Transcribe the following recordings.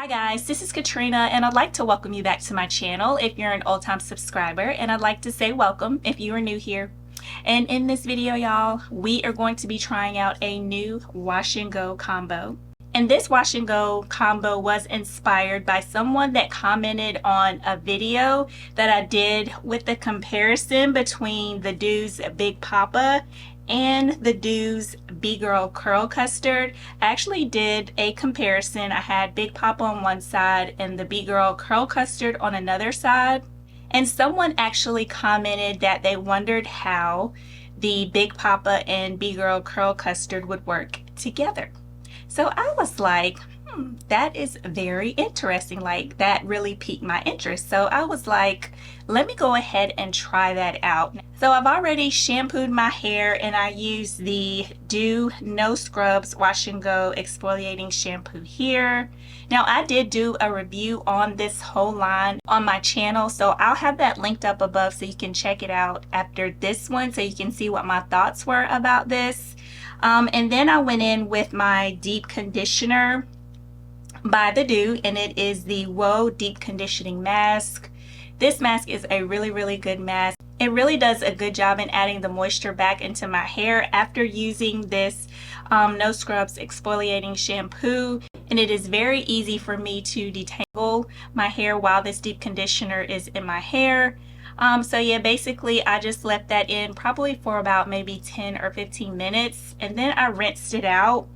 Guys, this is Katrina and I'd like to welcome you back to my channel if you're an old-time subscriber, and I'd like to say welcome if you are new here. And in this video, y'all, we are going to be trying out a new wash and go combo. And this wash and go combo was inspired by someone that commented on a video that I did with the comparison between the Do's Big Papa and the Do's B-Girl Curl Custard. I actually did a comparison. I had Big Papa on one side and the B-Girl Curl Custard on another side. And someone actually commented that they wondered how the Big Papa and B-Girl Curl Custard would work together. So I was like, that is very interesting. Like, that really piqued my interest. So I was like, let me go ahead and try that out. So I've already shampooed my hair and I use the Do No Scrubs Wash and Go Exfoliating Shampoo here. Now, I did do a review on this whole line on my channel, so I'll have that linked up above so you can check it out after this one so you can see what my thoughts were about this. And then I went in with my deep conditioner by the Do, and it is the Whoa Deep Conditioning Mask. This mask is a really good mask. It really does a good job in adding the moisture back into my hair after using this No Scrubs exfoliating shampoo, and it is very easy for me to detangle my hair while this deep conditioner is in my hair. So yeah, basically I just left that in probably for about maybe 10 or 15 minutes, and then I rinsed it out.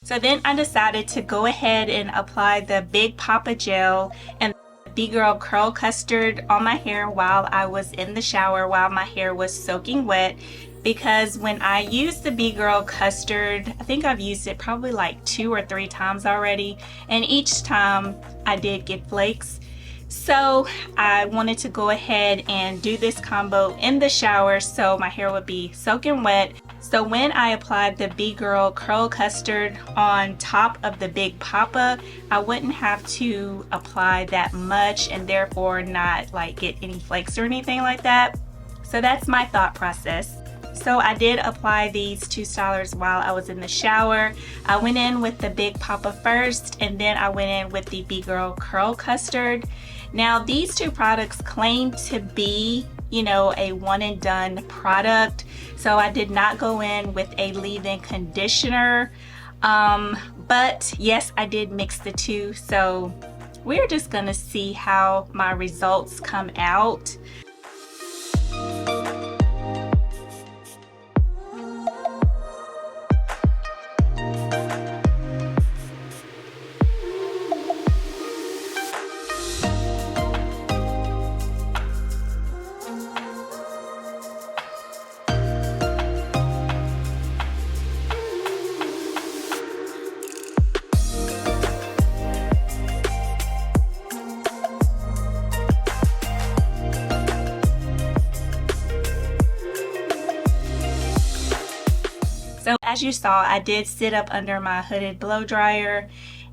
So then I decided to go ahead and apply the Big Papa gel and B-Girl Curl Custard on my hair while I was in the shower, while my hair was soaking wet. Because when I used the B-Girl Custard, I think I've used it probably like 2 or 3 times already, and each time I did get flakes. So I wanted to go ahead and do this combo in the shower so my hair would be soaking wet. So when I applied the B-Girl Curl Custard on top of the Big Papa, I wouldn't have to apply that much and therefore not like get any flakes or anything like that. So that's my thought process. So I did apply these 2 stylers while I was in the shower. I went in with the Big Papa first, and then I went in with the B-Girl Curl Custard. Now, these 2 products claim to be, you know, a one and done product. So I did not go in with a leave-in conditioner. But yes, I did mix the 2. So we're just gonna see how my results come out. So as you saw, I did sit up under my hooded blow dryer,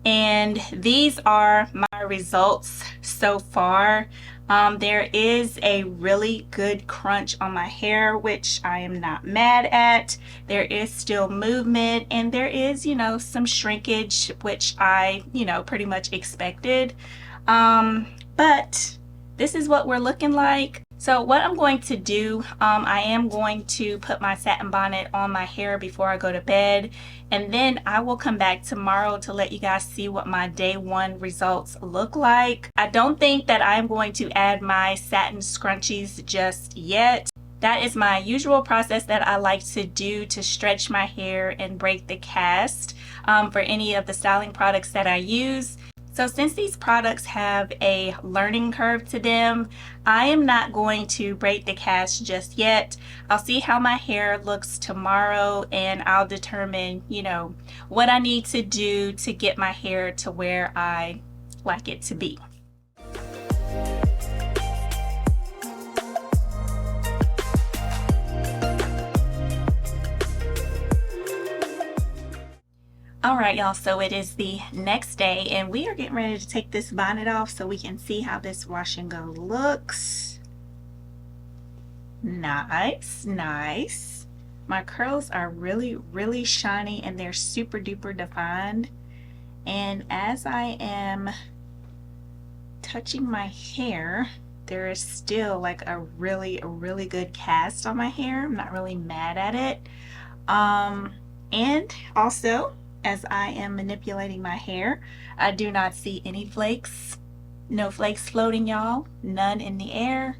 and these are my results so far. There is a really good crunch on my hair, which I am not mad at. There is still movement, and there is, you know, some shrinkage, which I, you know, pretty much expected. But this is what we're looking like. So what I'm going to do, I am going to put my satin bonnet on my hair before I go to bed, and then I will come back tomorrow to let you guys see what my day 1 results look like. I don't think that I'm going to add my satin scrunchies just yet. That is my usual process that I like to do to stretch my hair and break the cast for any of the styling products that I use. So since these products have a learning curve to them, I am not going to break the cast just yet. I'll see how my hair looks tomorrow, and I'll determine, you know, what I need to do to get my hair to where I like it to be. Alright y'all, so it is the next day and we are getting ready to take this bonnet off so we can see how this wash and go looks. Nice, nice. My curls are really shiny and they're super duper defined. And as I am touching my hair, there is still like a really good cast on my hair. I'm not really mad at it. And also, as I am manipulating my hair, I do not see any flakes. No flakes floating, y'all. None in the air,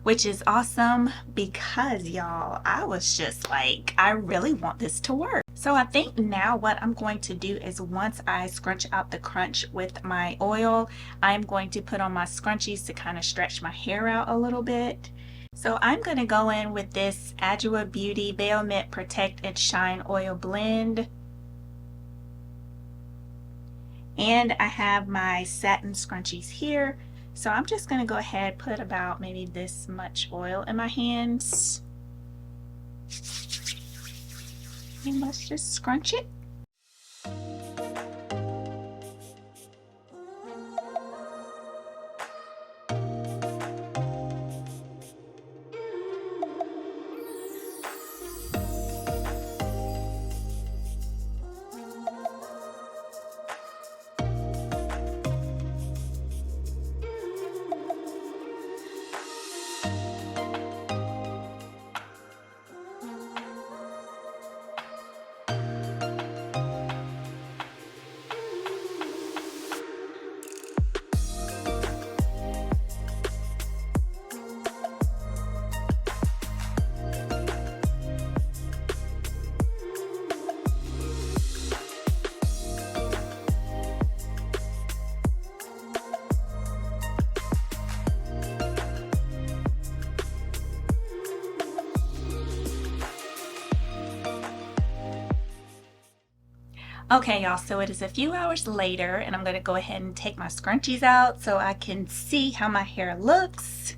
which is awesome because, y'all, I was just like, I really want this to work. So I think now what I'm going to do is, once I scrunch out the crunch with my oil, I'm going to put on my scrunchies to kind of stretch my hair out a little bit. So I'm going to go in with this Adwoa Beauty Veil Mint Protect and Shine Oil Blend. And I have my satin scrunchies here. So I'm just going to go ahead and put about maybe this much oil in my hands. And let's just scrunch it. Okay, y'all, so it is a few hours later, and I'm going to go ahead and take my scrunchies out so I can see how my hair looks.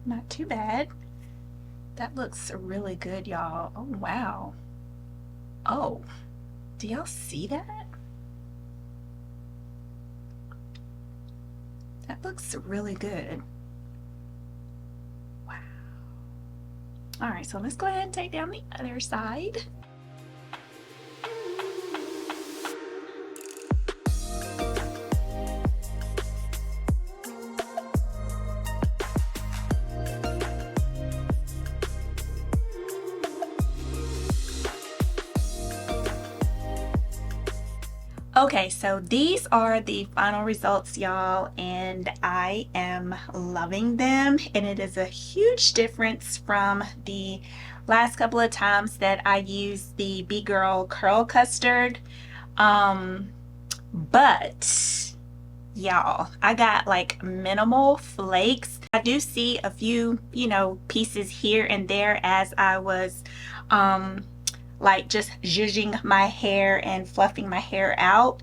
Not too bad. That looks really good, y'all. Oh, wow. Oh, do y'all see that? That looks really good. Wow. All right, so let's go ahead and take down the other side. Okay, so these are the final results, y'all, and I am loving them, and it is a huge difference from the last couple of times that I used the B-Girl Curl Custard. But y'all, I got like minimal flakes. I do see a few, pieces here and there as I was like just zhuzhing my hair and fluffing my hair out,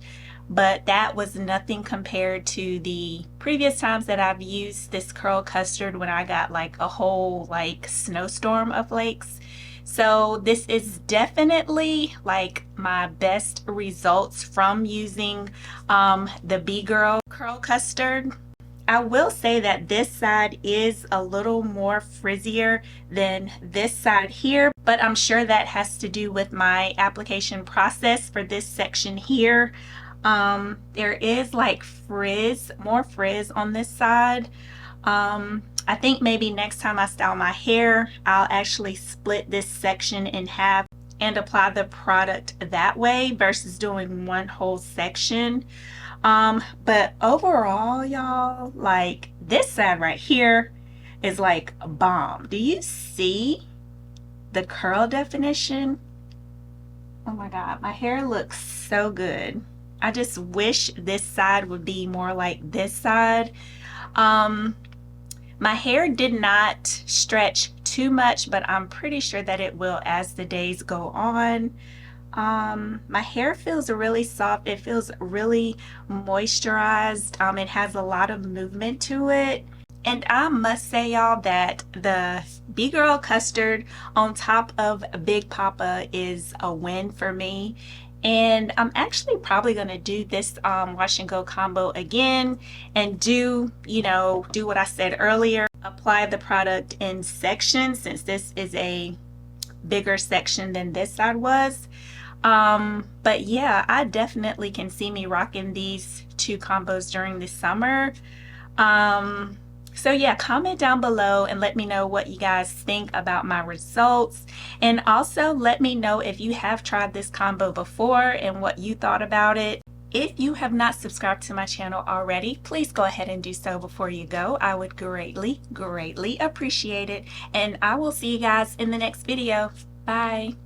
but that was nothing compared to the previous times that I've used this curl custard when I got like a whole like snowstorm of flakes. So this is definitely like my best results from using the B-Girl Curl Custard. I will say that this side is a little more frizzier than this side here, but I'm sure that has to do with my application process for this section here. There is like more frizz on this side. I think maybe next time I style my hair, I'll actually split this section in half and apply the product that way versus doing one whole section. But overall, y'all, like this side right here is like a bomb. Do you see the curl definition? Oh my God, my hair looks so good. I just wish this side would be more like this side. My hair did not stretch too much, but I'm pretty sure that it will as the days go on. My hair feels really soft. It feels really moisturized. It has a lot of movement to it. And I must say, y'all, that the B-Girl custard on top of Big Papa is a win for me. And I'm actually probably going to do this wash and go combo again and do what I said earlier. Apply the product in sections, since this is a bigger section than this side was. But yeah, I definitely can see me rocking these two combos during the summer. So yeah, comment down below and let me know what you guys think about my results. And also let me know if you have tried this combo before and what you thought about it. If you have not subscribed to my channel already, please go ahead and do so before you go. I would greatly, greatly appreciate it. And I will see you guys in the next video. Bye.